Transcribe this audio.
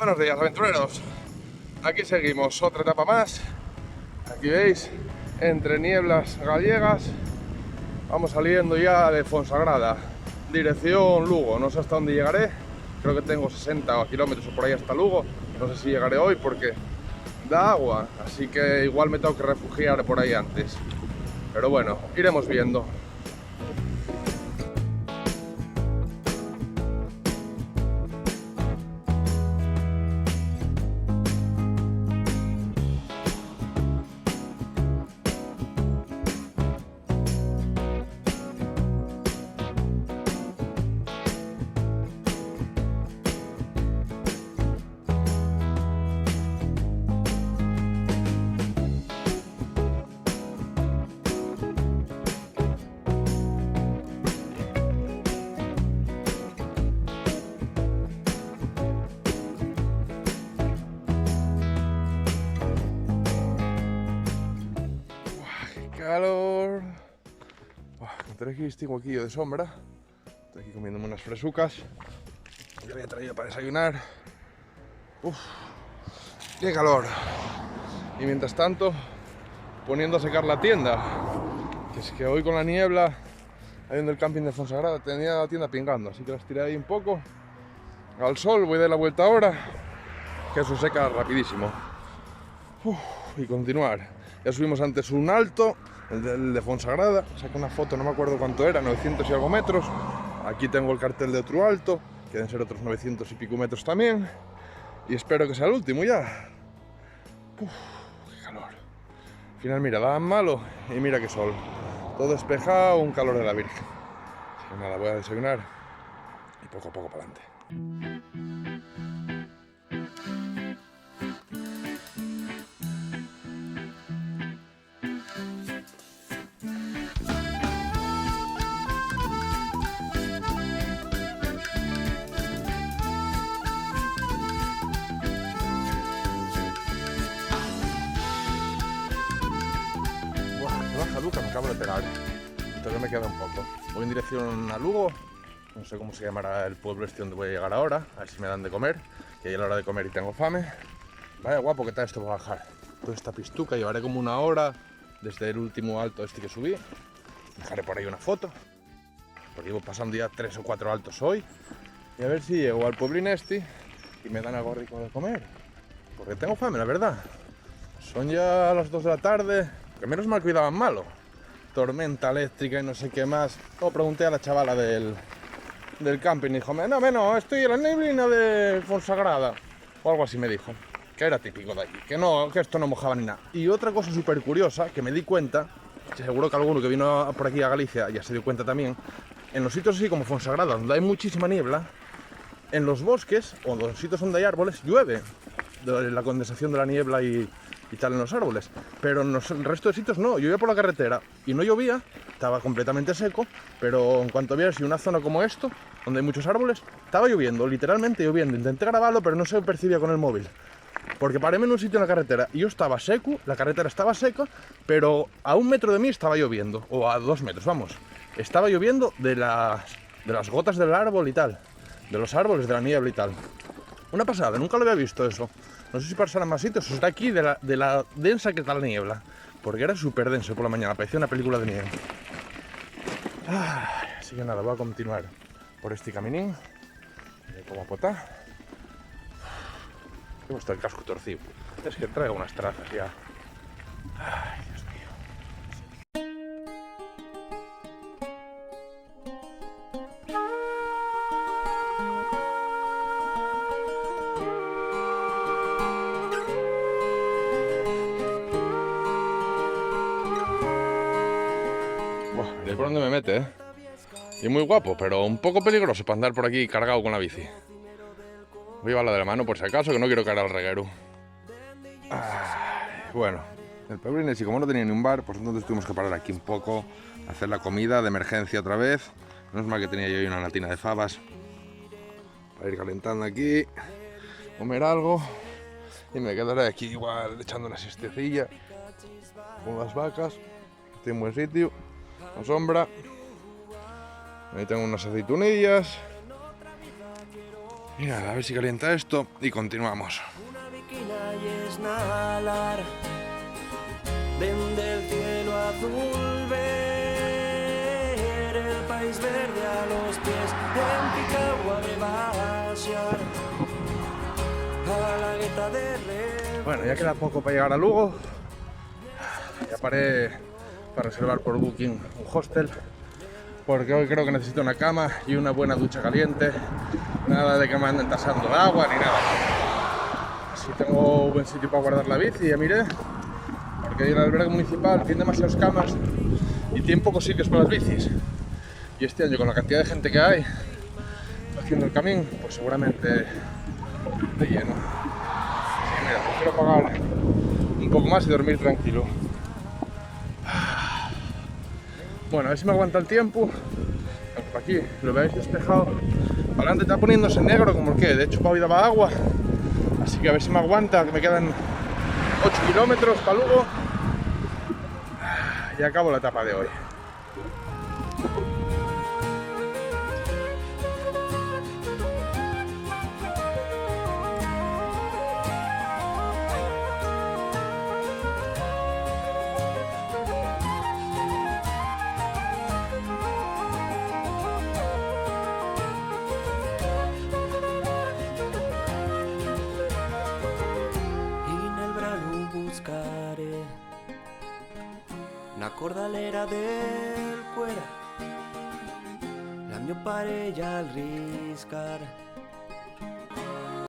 Buenos días, aventureros. Aquí seguimos, otra etapa más. Aquí veis, entre nieblas gallegas. Vamos saliendo ya de Fonsagrada, dirección Lugo. No sé hasta dónde llegaré. Creo que tengo 60 kilómetros o por ahí hasta Lugo. No sé si llegaré hoy porque da agua, así que igual me tengo que refugiar por ahí antes. Pero bueno, iremos viendo. Calor. Encontré aquí distinguillo de sombra. Estoy aquí comiéndome unas fresucas que había traído para desayunar. Uf, qué calor. Y mientras tanto, poniendo a secar la tienda. Que es que hoy con la niebla, ahí en el camping de Fonsagrada, tenía la tienda pingando. Así que las tiré ahí un poco al sol. Voy a dar la vuelta ahora, que eso seca rapidísimo. Y continuar. Ya subimos antes un alto, el de Fonsagrada, saqué una foto, no me acuerdo cuánto era, 900 y algo metros. Aquí tengo el cartel de otro alto, que deben ser otros 900 y pico metros también. Y espero que sea el último ya. Uf, qué calor. Al final mira, da malo y mira qué sol. Todo despejado, un calor de la Virgen. Así que nada, voy a desayunar y poco a poco para adelante. Luca, me acabo de pegar. Entonces me queda un poco. Voy en dirección a Lugo. No sé cómo se llamará el pueblo este donde voy a llegar ahora. A ver si me dan de comer. Que ya es la hora de comer y tengo fame. Vaya guapo que está esto para bajar. Toda esta pistuca. Llevaré como una hora desde el último alto este que subí. Dejaré por ahí una foto. Porque llevo pasando ya 3 o 4 altos hoy. Y a ver si llego al pueblín este y me dan algo rico de comer. Porque tengo fame, la verdad. Son ya las 2 de la tarde. Que menos mal cuidaban malo. Tormenta eléctrica y no sé qué más. Luego pregunté a la chavala del camping y dijo, no, estoy en la neblina de Fonsagrada. O algo así me dijo. Que era típico de aquí. Que esto no mojaba ni nada. Y otra cosa súper curiosa que me di cuenta, seguro que alguno que vino por aquí a Galicia ya se dio cuenta también, en los sitios así como Fonsagrada, donde hay muchísima niebla, en los bosques o en los sitios donde hay árboles llueve. De la condensación de la niebla y tal en los árboles, pero en el resto de sitios no. Yo iba por la carretera y no llovía, estaba completamente seco, pero en cuanto vi una zona como esto, donde hay muchos árboles, estaba lloviendo, literalmente lloviendo. Intenté grabarlo, pero no se percibía con el móvil, porque paréme en un sitio en la carretera y yo estaba seco, la carretera estaba seca, pero a 1 metro de mí estaba lloviendo, o a 2 metros, vamos, estaba lloviendo de las gotas del árbol y tal, de los árboles, de la niebla y tal. Una pasada, nunca lo había visto eso. No sé si pasará en más sitios, o está aquí de la densa que está la niebla. Porque era súper denso por la mañana, parecía una película de nieve. Así que nada, voy a continuar por este caminín. Como a potá. Tengo hasta el casco torcido. Es que traigo unas trazas ya. Ay, Dios mío. Mirad por dónde me mete, ¿eh? Y muy guapo, pero un poco peligroso para andar por aquí cargado con la bici. Voy a llevarla de la mano por si acaso, que no quiero caer al reguero. Bueno, el pueblín, y como no tenía ni un bar, pues entonces tuvimos que parar aquí un poco, hacer la comida de emergencia otra vez. No es mal que tenía yo ahí una latina de fabas para ir calentando aquí, comer algo. Y me quedaré aquí igual echando una siestecilla con las vacas. Estoy en buen sitio, a sombra. Ahí tengo unas aceitunillas. Y nada, a ver si calienta esto y continuamos. Una viquina y es nalar, desde el cielo azul ver el país verde a los pies, en Picagua de baixar a la gueta de Red. Bueno, ya queda poco para llegar a Lugo. Ya paré para reservar por Booking un hostel, porque hoy creo que necesito una cama y una buena ducha caliente. Nada de que me anden tasando de agua ni nada. Si tengo buen sitio para guardar la bici, ya miré, porque el albergue municipal tiene demasiadas camas y tiene pocos sitios para las bicis. Y este año, con la cantidad de gente que hay haciendo el camino, pues seguramente esté lleno. Así que mira, prefiero pagar un poco más y dormir tranquilo. Bueno, a ver si me aguanta el tiempo. Por aquí lo veis despejado. Para adelante está poniéndose negro como el que. De hecho, para hoy daba agua. Así que a ver si me aguanta, que me quedan 8 kilómetros para Lugo. Y acabo la etapa de hoy. Na cordalera del Cuera, la mio parella al riscar